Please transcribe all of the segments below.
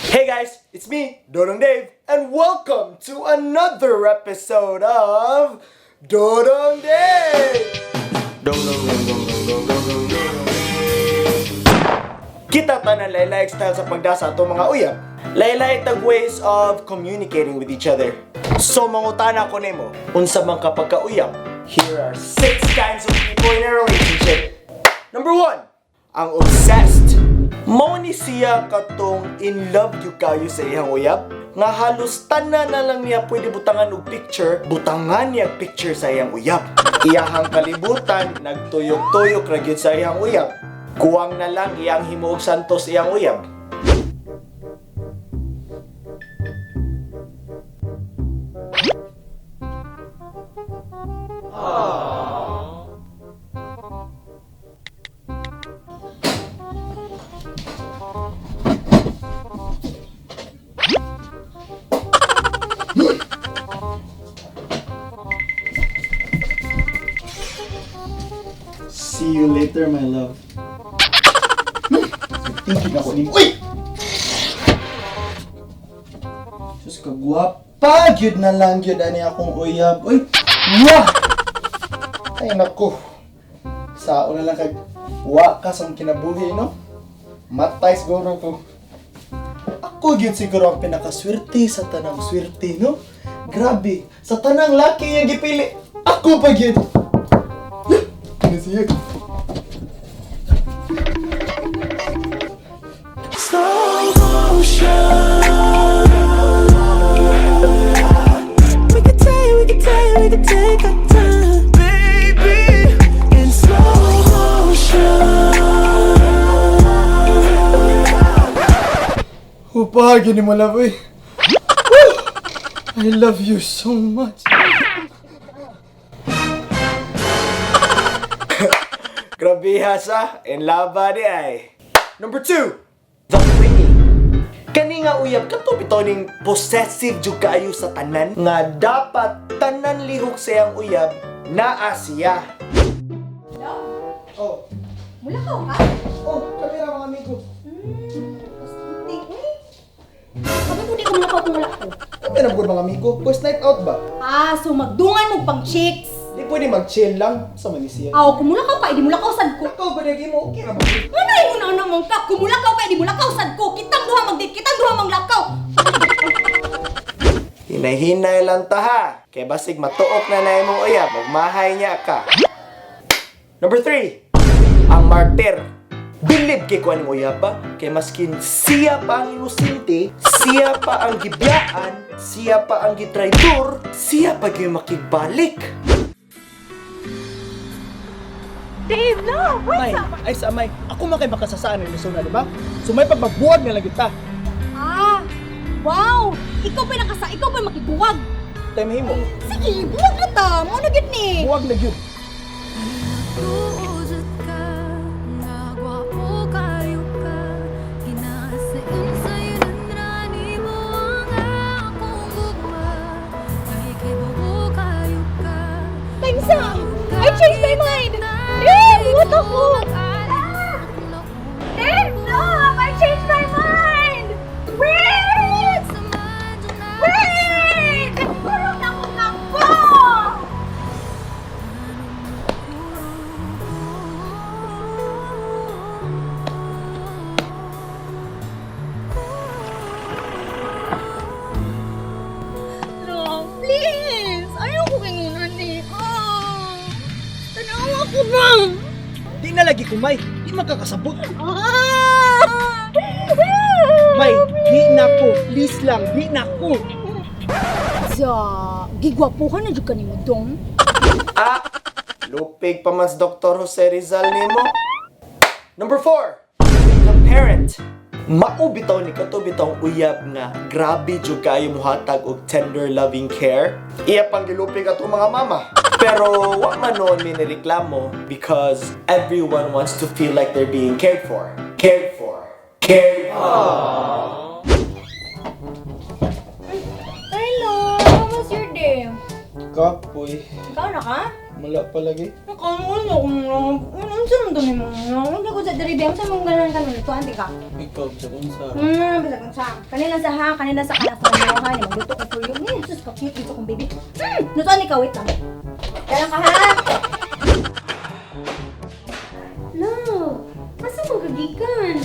Hey guys, it's me, Dodong Dave, and welcome to another episode of Dodong Dave! Kita ta ng laylay style sa pagdasa itong mga uyab. Laylay tag ways of communicating with each other. So mangutana ko nimo, unsa man ka pagkauyab? Here are 6 kinds of people in a relationship. Number 1, ang obsessed. Mao ni siya katong in love yu kayo sa iyang uyab nga halos tanan na lang niya pwede butangan og picture, butangan niya picture sa iyang uyab. Iyahang kalibutan nagtuyok-tuyok ra gyud sa iyang uyab. Kuwang na lang iyang himuog santos iyang uyab. See you later, my love. Tingin ako ni... Uy! Diyos ka, guwapa! Gyud na lang, gyud ani akong uyab. Uy! Mwah! Ay, naku. Sao na lang kag... Wakas ang kinabuhi, no? Matay siguro ko. Ako gyud siguro ang pinakaswerte sa tanang swerte, no? Grabe! Sa tanang laki yung gipili, ako pa gyud! Siya. Slow motion. We could take our time, baby, in slow motion. Upahagi ni mo, love, eh. I love you so much. Grabe hasa, en laba di ay. Number 2, the clingy. Kani nga uyab kato bitaw ning possessive jud kaayo sa tanan nga dapat tanan lihok sa iyang uyab naa siya. Hello? Oh, Mulakaw ka? oh, kami ra mga amigo. Sabi ko di ko mulakaw kung wala ko. Kami na mga amigo. Boys night out ba? Ah, so magdungan mo pang chicks. Di pwede mag-chill lang. Sa Malaysia. Aw, kung mulakaw ka, di mulakaw sad ko. Ikaw ba naging mo? Okay na ba? Manay mo na naman ka, kung mulakaw ka, di mulakaw sad ko. Kitang duha magdit, kitang duha manglakaw. Hinay-hinay lang ta ha. Kay basig matuok na na imong uyab, magmahay niya ka. Number 3, ang martir. Bilib kay kuan mo uyab ba? Kay maskin siya pa ang inosente, siya pa ang gibiyaan, siya pa ang gitraitor, siya pa gyud makibalik. Dave, no! May, ay sa may. Ako man kay makasasaan ng Luzon, di ba? So may pagbabuwag na lang kita. Ah, wow! Ikaw pa makibuwag. Time himo. Sige, buwag na ta. Mo na gid ni. Buwag na gyud. Tuusot ka, nagwapo kayo ka. Hinasiun sa'yo ng rani mo ang akong gugma. May kibubo kayo ka. Time sa! I changed my mind! Dave, what ako? Dave, no! I changed my mind! Wait! Wait! Nagpurong ako ng ko! No, please! Ayaw ko kingunan ni. Tanawa ko na! Di na lagi kumay. Di magkakasabot. Ah! May, di na ko. Please lang, di na ko. Sa gigwapuhan na dyan ka ni Dodong. Ah, lupig pa mas Dr. Jose Rizal nimo. Number 4, the parent. Mao bitaw ni kato bitaw uyab nga grabe jud kayo muhatag og tender loving care. Iya pang gilupig ato mga mama. Pero wa man noon mi nireklamo because everyone wants to feel like they're being cared for. Cared for. Cared for. Hello! How was your day? Kapoy. Ikaw na ka? Mala pa lagi. Ano saan doon mo? Ano ko sa deribi? Ang saan mong gano'n ka nun? Ito, anti ka? Ikaw, sa unsa. Basta kang sa. Kanina sa ha, kanina sa kanak sa mga ha. Magluto ko for you. Sus, ka-cute dito kong baby. Nutuan ikaw, wait lang. Kaya ka ha? Love, asa mo kagikan?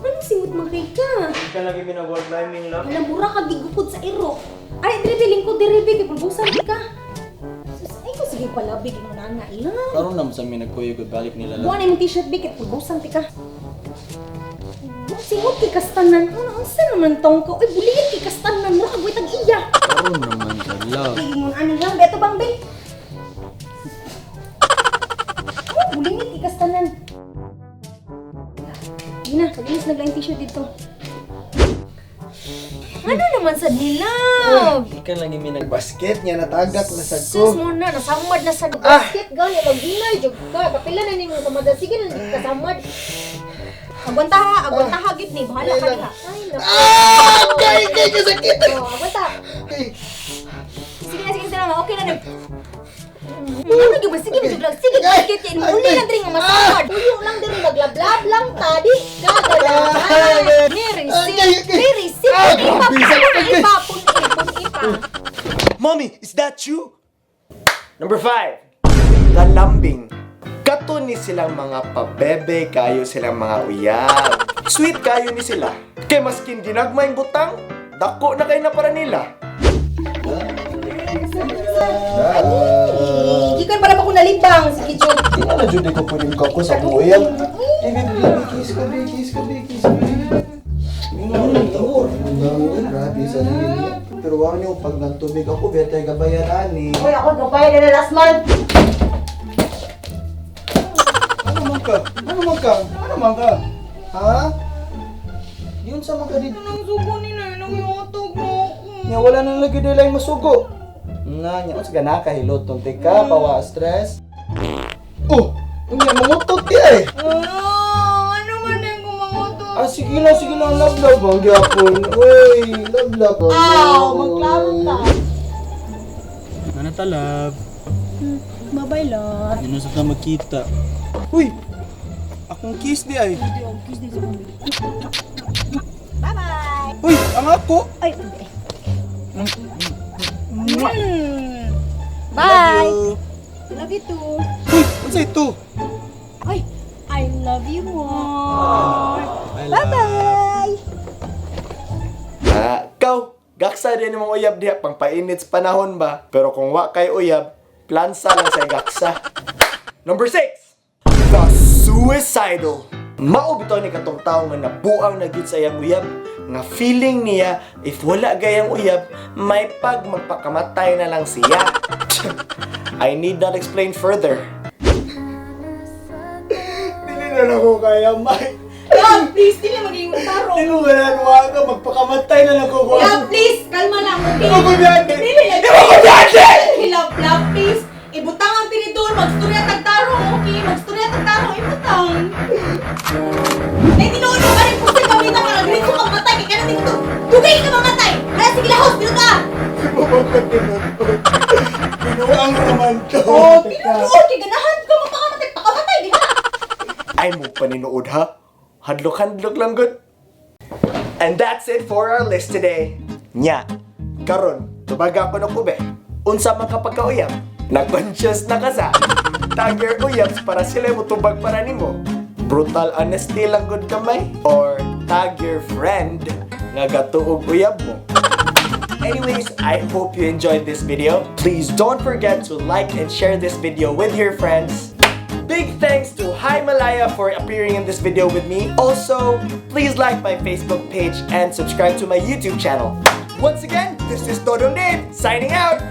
Anong simot makika? Hindi ka lagi binag-wall climbing lang. Alam, mura ka gigupod sa iro. Ay, deribi, lingkod deribi. Kaya pulbusan ka. Sus, ay ko sige pala, bigyan mo na nga lang. Karon naman sa mi nagkuyog balik nila Buwan na yung t-shirt, bigit pulbusan tika. Singot kay kastanan. Ano naman tong ko? Uy, buligit kay kastanan. Mura kagwit ang iya. Karon naman sa love. Sige mo ano lang, beto bang be? Oh, buligit kay kastanan. Sige na, kagilis na lang yung t-shirt dito. Ano naman sa dilaw? Ikan lagi mi nagbasket niya natagak na sad Sus ko. mo na, nasamad na sa basket. Gaya, mag-ginay, jog ka. Kapila na ninyo kamada. Sige na, hindi ka samad. Agwanta ha, git ni. Bahala ka niya. Ay, naku. Kay kasakit. Agwanta. Ay, Sige na. Okay na. Ano ba? Sige na, jog lang. Sige, basket yan. Muli lang din nga masamad. Puyo lang din, maglablab lang. Tadi. Gagalahan. Very simple. Ipa. Mommy, is that you? Number 5. Kalambing. Kato ni silang mga pabebe, kayo silang mga uyab. Sweet kayo ni sila. Kay maskin ginagmayng butang, dako na kayo na para nila. Gikan para ba ko nalibang? Sige, jog. di na jud ko punin ko sa uyab. Kiss ko. Grabe sa nila. Pero wag niyo pag nagtubig ako, betay gabayan ani. Uy, ako nagbayad na last month. Ano man ka? Ha? Yun sa mga dito. Anong sugo ni na? Nangyotog na ako. Nya wala nang lagi nila yung masugo. Nga nya os gana ka hilot tong tika pawa stress. Oh, unya mangutot ti ay. Ano man yung kumangoto? Sige na, love ang gyapon. Uy, love. Magklaro ta. Ano ta love? Babay lang. Ano sa ka makita? Uy, akong kiss di ay. Bye-bye. Uy, ang ako. Ay, Bye. Love you too. Uy, ano ito? Ay, I love you more. Bye-bye. Kaw, gaksa din mong uyab diha pang painit sa panahon ba? Pero kung wa kay uyab, plansa lang sa gaksa. Number 6. The suicidal. Mao bitaw ni katong tawo nga nabuang na gyud sa iyang uyab, nga feeling niya if wala gayang uyab, may magpakamatay na lang siya. I need not explain further. Dili na lang ko kaya, Mike. Love, please, di na maging taro. Tinugalan mo ako, magpakamatay na lang ko. Love, please, kalma lang. Okay? Di mo ko biyante! Dili, Di mo ko biyante! Love, please. Ibutang ang tinidor, magstorya tagtarong, okay? Magstorya tagtarong, ibutang. Nay, tinuod mo ka rin po sa kamita ka, nagrin ko magmatay, kaya ka natin ito. Dugay ka mamatay! Kaya sige lahos, pinot ka! Di mo ko Pinuang naman to. Tinuod, kaya ganahan ka magpakamatay, pakamatay, di ba? Ay mo paninuod ha? Hadlok lang good. And that's it for our list today. Nya, karon, tubaga ko na kube. Unsa man ka pagkauyab? Nag-conscious na ka sa tag your uyabs para sila mo tubag para nimo. Brutal honesty lang good kamay? Or tag your friend nga gatuog uyab mo? Anyways, I hope you enjoyed this video. Please don't forget to like and share this video with your friends. Big thanks to MALAYA for appearing in this video with me. Also, please like my Facebook page and subscribe to my YouTube channel. Once again, this is Dodong signing out.